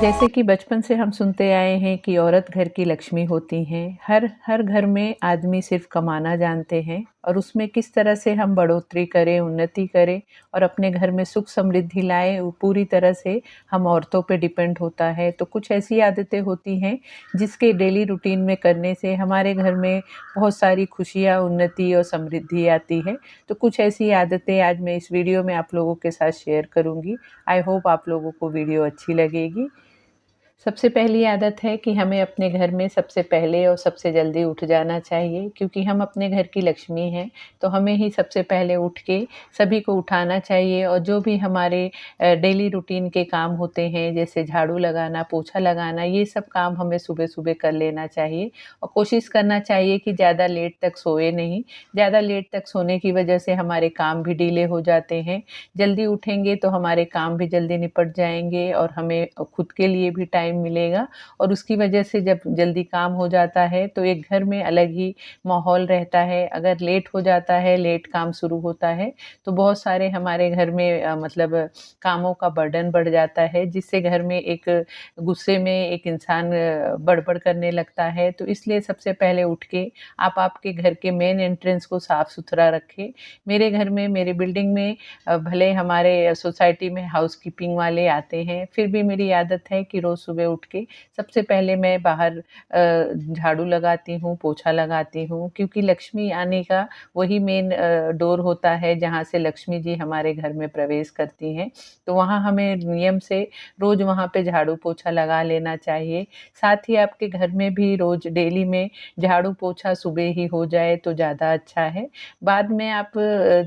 जैसे कि बचपन से हम सुनते आए हैं कि औरत घर की लक्ष्मी होती हैं। हर हर घर में आदमी सिर्फ कमाना जानते हैं और उसमें किस तरह से हम बढ़ोतरी करें, उन्नति करें और अपने घर में सुख समृद्धि लाएँ, वो पूरी तरह से हम औरतों पे डिपेंड होता है। तो कुछ ऐसी आदतें होती हैं जिसके डेली रूटीन में करने से हमारे घर में बहुत सारी खुशियाँ, उन्नति और समृद्धि आती है। तो कुछ ऐसी आदतें आज मैं इस वीडियो में आप लोगों के साथ शेयर करूँगी। आई होप आप लोगों को वीडियो अच्छी लगेगी। सबसे पहली आदत है कि हमें अपने घर में सबसे पहले और सबसे जल्दी उठ जाना चाहिए क्योंकि हम अपने घर की लक्ष्मी हैं, तो हमें ही सबसे पहले उठ के सभी को उठाना चाहिए और जो भी हमारे डेली रूटीन के काम होते हैं, जैसे झाड़ू लगाना, पोछा लगाना, ये सब काम हमें सुबह-सुबह कर लेना चाहिए और कोशिश करना चाहिए कि ज़्यादा लेट तक सोए नहीं। ज़्यादा लेट तक सोने की वजह से हमारे काम भी डिले हो जाते हैं। जल्दी उठेंगे तो हमारे काम भी जल्दी निपट जाएँगे और हमें खुद के लिए भी टाइम मिलेगा और उसकी वजह से जब जल्दी काम हो जाता है तो एक घर में अलग ही माहौल रहता है। अगर लेट हो जाता है, लेट काम शुरू होता है तो बहुत सारे हमारे घर में मतलब कामों का बर्डन बढ़ जाता है, जिससे घर में एक गुस्से में एक इंसान बड़बड़ करने लगता है। तो इसलिए सबसे पहले उठ के आप आपके घर के मेन एंट्रेंस को साफ-सुथरा रखें। मेरे घर में, मेरी बिल्डिंग में भले हमारे सोसाइटी में हाउसकीपिंग वाले आते हैं, फिर भी मेरी आदत है कि रोज़ सुबह उठ के सबसे पहले मैं बाहर झाड़ू लगाती हूँ, पोछा लगाती हूँ क्योंकि लक्ष्मी आने का वही मेन डोर होता है जहाँ से लक्ष्मी जी हमारे घर में प्रवेश करती हैं। तो वहाँ हमें नियम से रोज़ वहाँ पे झाड़ू पोछा लगा लेना चाहिए। साथ ही आपके घर में भी रोज़ डेली में झाड़ू पोछा सुबह ही हो जाए तो ज़्यादा अच्छा है। बाद में आप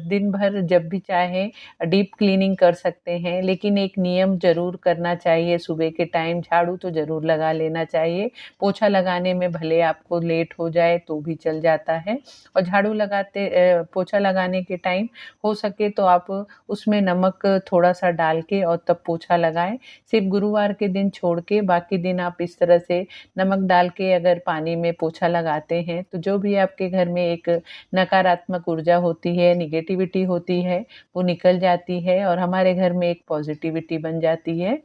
दिन भर जब भी चाहें डीप क्लीनिंग कर सकते हैं, लेकिन एक नियम ज़रूर करना चाहिए सुबह के टाइम झाड़ू तो ज़रूर लगा लेना चाहिए। पोछा लगाने में भले आपको लेट हो जाए तो भी चल जाता है और झाड़ू पोछा लगाने के टाइम हो सके तो आप उसमें नमक थोड़ा-सा डाल के और तब पोछा लगाएँ। सिर्फ़ गुरुवार के दिन छोड़ के बाकी दिन आप इस तरह से नमक डाल के अगर पानी में पोछा लगाते हैं, तो जो भी आपके घर में एक नकारात्मक ऊर्जा होती है, नेगेटिविटी होती है, वो निकल जाती है और हमारे घर में एक पॉज़िटिविटी बन जाती है।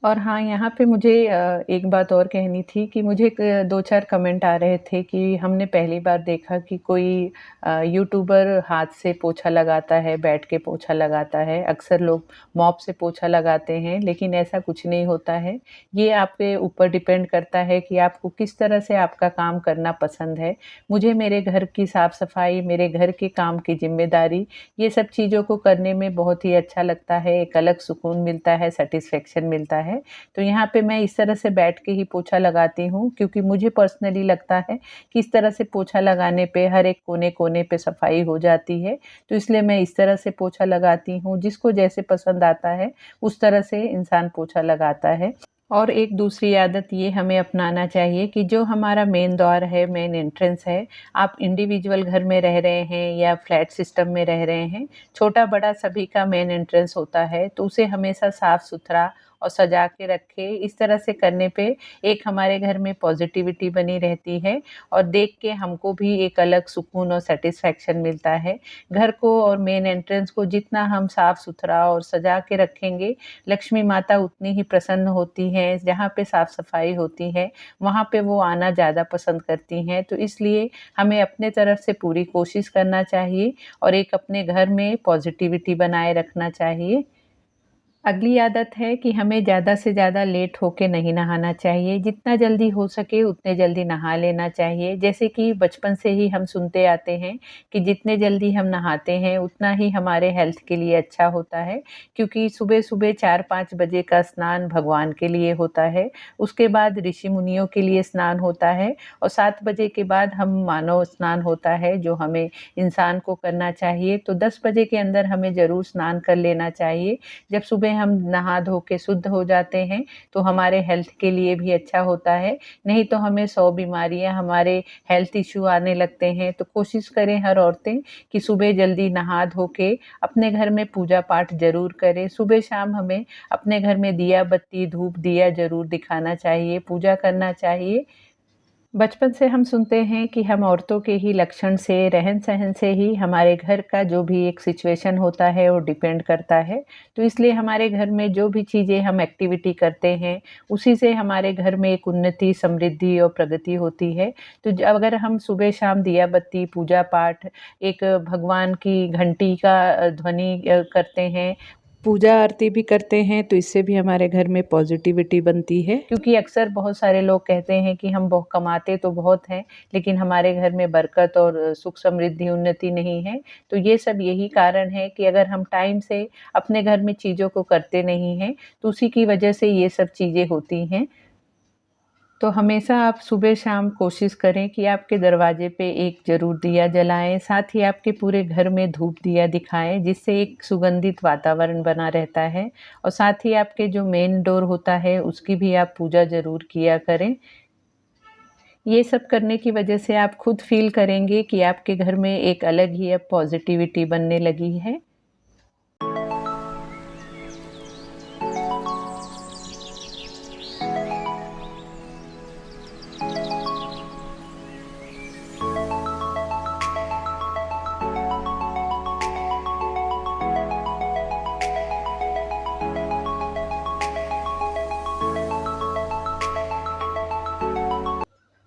और हाँ, यहाँ पे मुझे एक बात और कहनी थी कि मुझे 2-4 कमेंट आ रहे थे कि हमने पहली बार देखा कि कोई यूट्यूबर हाथ से पोछा लगाता है, बैठ के पोछा लगाता है। अक्सर लोग मॉप से पोछा लगाते हैं, लेकिन ऐसा कुछ नहीं होता है। ये आपके ऊपर डिपेंड करता है कि आपको किस तरह से आपका काम करना पसंद है। मुझे मेरे घर की साफ-सफाई, मेरे घर के काम की ज़िम्मेदारी, ये सब चीज़ों को करने में बहुत ही अच्छा लगता है, एक अलग सुकून मिलता है, सैटिस्फैक्शन मिलता है। तो यहाँ पे मैं इस तरह से बैठ के ही पोछा लगाती हूँ क्योंकि मुझे पर्सनली लगता है कि इस तरह से पोछा लगाने पे हर एक कोने-कोने पे सफाई हो जाती है। तो इसलिए मैं इस तरह से पोछा लगाती हूँ, जिसको जैसे पसंद आता है, उस तरह से इंसान पोछा लगाता है। और एक दूसरी आदत ये हमें अपनाना चाहिए कि जो हमारा मेन द्वार है, मेन एंट्रेंस है, आप इंडिविजुअल घर में रह रहे हैं या फ्लैट सिस्टम में रह रहे हैं, छोटा-बड़ा सभी का मेन एंट्रेंस होता है, तो उसे हमेशा साफ-सुथरा और सजा के रखें। इस तरह से करने पे एक हमारे घर में पॉज़िटिविटी बनी रहती है और देख के हमको भी एक अलग सुकून और सैटिस्फैक्शन मिलता है। घर को और मेन एंट्रेंस को जितना हम साफ-सुथरा और सजा के रखेंगे, लक्ष्मी माता उतनी ही प्रसन्न होती हैं। जहाँ पे साफ-सफाई होती है, वहाँ पे वो आना ज़्यादा पसंद करती हैं। तो इसलिए हमें अपने तरफ से पूरी कोशिश करना चाहिए और एक अपने घर में पॉज़िटिविटी बनाए रखना चाहिए। अगली आदत है कि हमें ज़्यादा से ज़्यादा लेट होके नहीं नहाना चाहिए, जितना जल्दी हो सके उतने जल्दी नहा लेना चाहिए। जैसे कि बचपन से ही हम सुनते आते हैं कि जितने जल्दी हम नहाते हैं, उतना ही हमारे हेल्थ के लिए अच्छा होता है, क्योंकि सुबह-सुबह 4-5 बजे का स्नान भगवान के लिए होता है, उसके बाद ऋषि-मुनियों के लिए स्नान होता है और 7 बजे के बाद हम मानव स्नान होता है, जो हमें इंसान को करना चाहिए। तो 10 बजे के अंदर हमें ज़रूर स्नान कर लेना चाहिए। जब सुबह हम नहा धो के शुद्ध हो जाते हैं, तो हमारे हेल्थ के लिए भी अच्छा होता है, नहीं तो हमें 100 बीमारियाँ, हमारे हेल्थ इश्यू आने लगते हैं। तो कोशिश करें हर औरतें कि सुबह जल्दी नहा धो के अपने घर में पूजा-पाठ ज़रूर करें। सुबह-शाम हमें अपने घर में दिया बत्ती, धूप दिया ज़रूर दिखाना चाहिए, पूजा करना चाहिए। बचपन से हम सुनते हैं कि हम औरतों के ही लक्षण से, रहन-सहन से ही हमारे घर का जो भी एक सिचुएशन होता है वो डिपेंड करता है। तो इसलिए हमारे घर में जो भी चीज़ें हम एक्टिविटी करते हैं, उसी से हमारे घर में एक उन्नति, समृद्धि और प्रगति होती है। तो ज अगर हम सुबह-शाम दिया बत्ती, पूजा-पाठ, एक भगवान की घंटी का ध्वनि करते हैं, पूजा आरती भी करते हैं, तो इससे भी हमारे घर में पॉज़िटिविटी बनती है। क्योंकि अक्सर बहुत सारे लोग कहते हैं कि हम बहु कमाते तो बहुत हैं, लेकिन हमारे घर में बरकत और सुख समृद्धि, उन्नति नहीं है। तो ये सब यही कारण है कि अगर हम टाइम से अपने घर में चीज़ों को करते नहीं हैं, तो उसी की वजह से ये सब चीज़ें होती हैं। तो हमेशा आप सुबह-शाम कोशिश करें कि आपके दरवाजे पे एक ज़रूर दिया जलाएँ, साथ ही आपके पूरे घर में धूप दिया दिखाएँ, जिससे एक सुगंधित वातावरण बना रहता है और साथ ही आपके जो मेन डोर होता है, उसकी भी आप पूजा ज़रूर किया करें। ये सब करने की वजह से आप खुद फ़ील करेंगे कि आपके घर में एक अलग ही अब पॉज़िटिविटी बनने लगी है।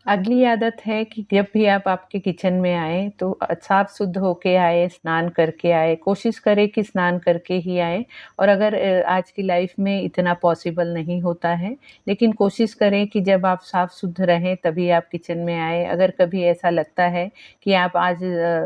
अगली आदत है कि जब भी आप आपके किचन में आएँ तो साफ-शुद्ध होके आएँ, स्नान करके आएँ। कोशिश करें कि स्नान करके ही आएँ और अगर आज की लाइफ़ में इतना पॉसिबल नहीं होता है, लेकिन कोशिश करें कि जब आप साफ-शुद्ध रहें तभी आप किचन में आएँ। अगर कभी ऐसा लगता है कि आप आज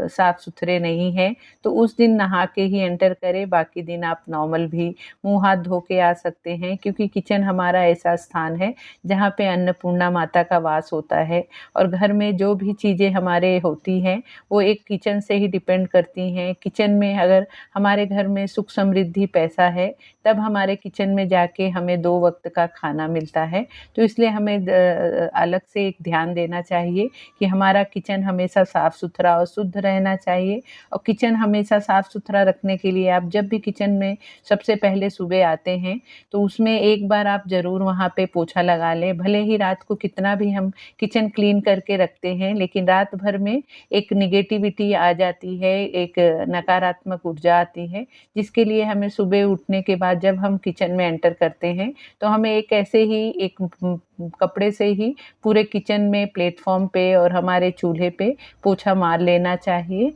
साफ-सुथरे नहीं हैं, तो उस दिन नहा के ही एंटर करें, बाकी दिन आप नॉर्मल भी मुँह-हाथ धो के आ सकते हैं क्योंकि किचन हमारा ऐसा स्थान है, जहाँ पे अन्नपूर्णा माता का वास होता है और घर में जो भी चीज़ें हमारे होती हैं, वो एक किचन से ही डिपेंड करती हैं। किचन में अगर हमारे घर में सुख समृद्धि पैसा है, तब हमारे किचन में जाके हमें 2 वक़्त का खाना मिलता है। तो इसलिए हमें अलग से एक ध्यान देना चाहिए कि हमारा किचन हमेशा साफ-सुथरा और शुद्ध रहना चाहिए और किचन हमेशा साफ-सुथरा रखने के लिए आप जब भी किचन में सबसे पहले सुबह आते हैं, तो उसमें एक बार आप ज़रूर वहाँ पे पोछा लगा लें। भले ही रात को कितना भी हम किचन क्लीन करके रखते हैं, लेकिन रात भर में एक नेगेटिविटी आ जाती है, एक नकारात्मक ऊर्जा आती है, जिसके लिए हमें सुबह उठने के बाद जब हम किचन में एंटर करते हैं, तो हमें एक ऐसे ही एक कपड़े से ही पूरे किचन में, प्लेटफ़ॉर्म पे और हमारे चूल्हे पे पोछा मार लेना चाहिए।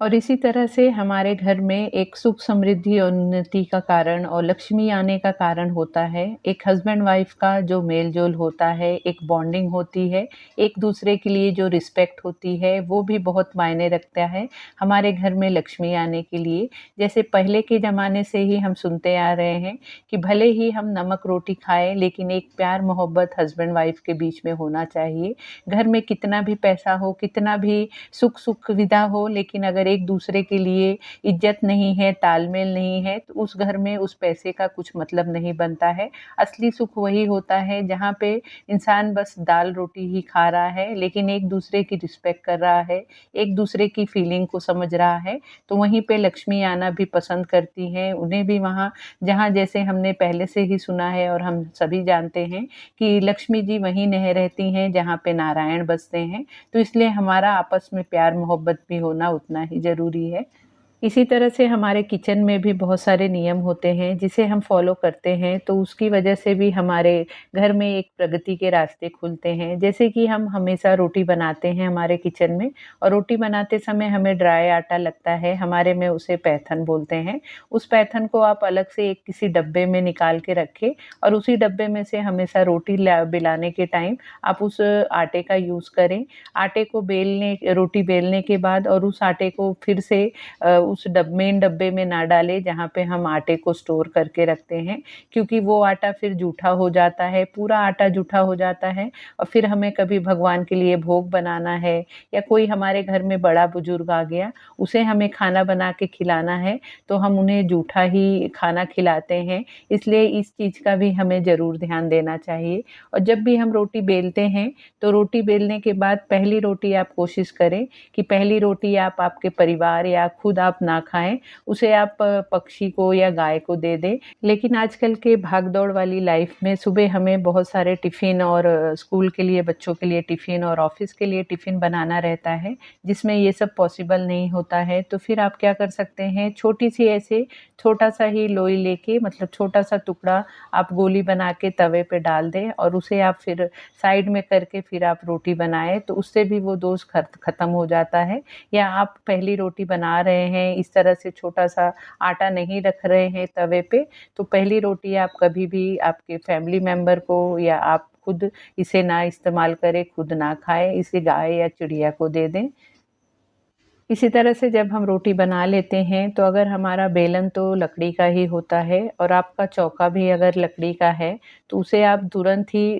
और इसी तरह से हमारे घर में एक सुख समृद्धि और उन्नति का कारण और लक्ष्मी आने का कारण होता है। एक हस्बैंड वाइफ का जो मेल-जोल होता है, एक बॉन्डिंग होती है, एक-दूसरे के लिए जो रिस्पेक्ट होती है, वो भी बहुत मायने रखता है हमारे घर में लक्ष्मी आने के लिए। जैसे पहले के ज़माने से ही हम सुनते आ रहे हैं कि भले ही हम नमक रोटी खाएँ, लेकिन एक प्यार-मोहब्बत हस्बैंड वाइफ के बीच में होना चाहिए। घर में कितना भी पैसा हो, कितना भी सुख-सुविधा हो, लेकिन अगर एक-दूसरे के लिए इज़्ज़त नहीं है, तालमेल नहीं है, तो उस घर में उस पैसे का कुछ मतलब नहीं बनता है। असली सुख वही होता है जहाँ पे इंसान बस दाल-रोटी ही खा रहा है, लेकिन एक-दूसरे की रिस्पेक्ट कर रहा है, एक-दूसरे की फीलिंग को समझ रहा है, तो वहीं पे लक्ष्मी आना भी पसंद करती हैं। उन्हें भी वहाँ जहाँ जैसे हमने पहले से ही सुना है और हम सभी जानते हैं कि लक्ष्मी जी वहीं रहती हैं जहाँ पे नारायण बसते हैं। तो इसलिए हमारा आपस में प्यार मोहब्बत भी होना उतना ही ज़रूरी है। इसी तरह से हमारे किचन में भी बहुत सारे नियम होते हैं जिसे हम फ़ॉलो करते हैं, तो उसकी वजह से भी हमारे घर में एक प्रगति के रास्ते खुलते हैं। जैसे कि हम हमेशा रोटी बनाते हैं हमारे किचन में और रोटी बनाते समय हमें ड्राई आटा लगता है, हमारे में उसे पैथन बोलते हैं। उस पैथन को आप अलग से एक किसी डब्बे में निकाल के रखें और उसी डब्बे में से हमेशा रोटी बेलाने के टाइम आप उस आटे का यूज़ करें। आटे को रोटी बेलने के बाद और उस आटे को फिर से उस मेन डब्बे में ना डालें जहाँ पे हम आटे को स्टोर करके रखते हैं, क्योंकि वो आटा फिर जूठा हो जाता है, पूरा आटा जूठा हो जाता है और फिर हमें कभी भगवान के लिए भोग बनाना है या कोई हमारे घर में बड़ा-बुजुर्ग आ गया, उसे हमें खाना बना के खिलाना है, तो हम उन्हें जूठा ही खाना खिलाते हैं। इसलिए इस चीज़ का भी हमें ज़रूर ध्यान देना चाहिए और जब भी हम रोटी बेलते हैं, तो रोटी बेलने के बाद पहली रोटी आप कोशिश करें कि पहली रोटी आप आपके परिवार या खुद आप आप ना खाएँ, उसे आप पक्षी को या गाय को दे दें। लेकिन आजकल के भाग-दौड़ वाली लाइफ़ में सुबह हमें बहुत सारे टिफ़िन और स्कूल के लिए बच्चों के लिए टिफ़िन और ऑफ़िस के लिए टिफ़िन बनाना रहता है, जिसमें ये सब पॉसिबल नहीं होता है। तो फिर आप क्या कर सकते हैं, छोटी-सी ऐसे छोटा-सा ही लोई लेके मतलब छोटा-सा टुकड़ा आप गोली बना के तवे पे डाल दें और उसे आप फिर साइड में करके फिर आप रोटी बनाएँ, तो उससे भी वो दोष खत्म हो जाता है। या आप पहली रोटी बना रहे हैं, इस तरह से छोटा-सा आटा नहीं रख रहे हैं तवे पे, तो पहली रोटी आप कभी भी आपके फैमिली मेंबर को या आप खुद इसे ना इस्तेमाल करें, खुद ना खाएँ, इसे गाय या चिड़िया को दे दें। इसी तरह से जब हम रोटी बना लेते हैं, तो अगर हमारा बेलन तो लकड़ी का ही होता है और आपका चौका भी अगर लकड़ी का है, तो उसे आप तुरंत ही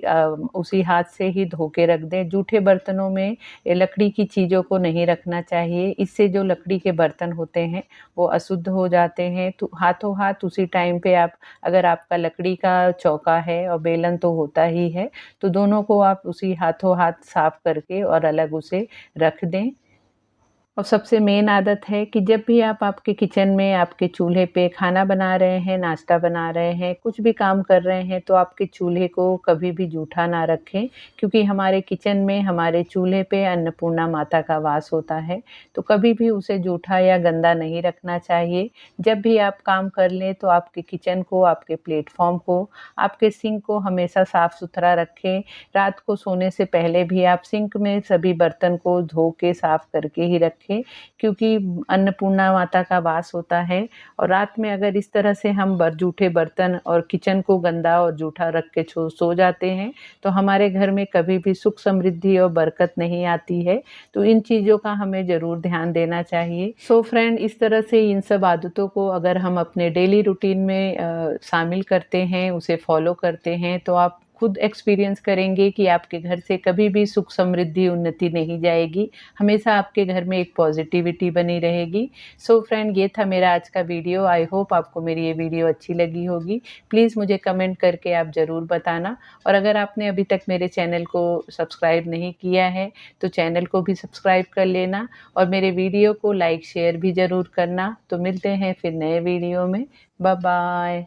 उसी हाथ से ही धो के रख दें। जूठे बर्तनों में लकड़ी की चीज़ों को नहीं रखना चाहिए, इससे जो लकड़ी के बर्तन होते हैं, वो अशुद्ध हो जाते हैं। तो हाथों-हाथ उसी टाइम पे आप अगर आपका लकड़ी का चौका है और बेलन तो होता ही है, तो दोनों को आप उसी हाथों-हाथ साफ करके और अलग उसे रख दें। और सबसे मेन आदत है कि जब भी आप आपके किचन में, आपके चूल्हे पे खाना बना रहे हैं, नाश्ता बना रहे हैं, कुछ भी काम कर रहे हैं, तो आपके चूल्हे को कभी भी जूठा ना रखें, क्योंकि हमारे किचन में, हमारे चूल्हे पे अन्नपूर्णा माता का वास होता है, तो कभी भी उसे जूठा या गंदा नहीं रखना चाहिए। जब भी आप काम कर लें, तो आपके किचन को, आपके प्लेटफ़ॉर्म को, आपके सिंक को हमेशा साफ-सुथरा रखें। रात को सोने से पहले भी आप सिंक में सभी बर्तन को धो के साफ करके ही रखें, क्योंकि अन्नपूर्णा माता का वास होता है और रात में अगर इस तरह से हम जूठे बर्तन और किचन को गंदा और जूठा रख के सो जाते हैं, तो हमारे घर में कभी भी सुख समृद्धि और बरकत नहीं आती है। तो इन चीज़ों का हमें ज़रूर ध्यान देना चाहिए। सो फ्रेंड, इस तरह से इन सब आदतों को अगर हम अपने डेली रूटीन में शामिल करते हैं, उसे फ़ॉलो करते हैं, तो आप खुद एक्सपीरियंस करेंगे कि आपके घर से कभी भी सुख समृद्धि उन्नति नहीं जाएगी, हमेशा आपके घर में एक पॉजिटिविटी बनी रहेगी। सो फ्रेंड, ये था मेरा आज का वीडियो। आई होप आपको मेरी ये वीडियो अच्छी लगी होगी। प्लीज़ मुझे कमेंट करके आप ज़रूर बताना और अगर आपने अभी तक मेरे चैनल को सब्सक्राइब नहीं किया है, तो चैनल को भी सब्सक्राइब कर लेना और मेरे वीडियो को लाइक शेयर भी ज़रूर करना। तो मिलते हैं फिर नए वीडियो में। Bye bye.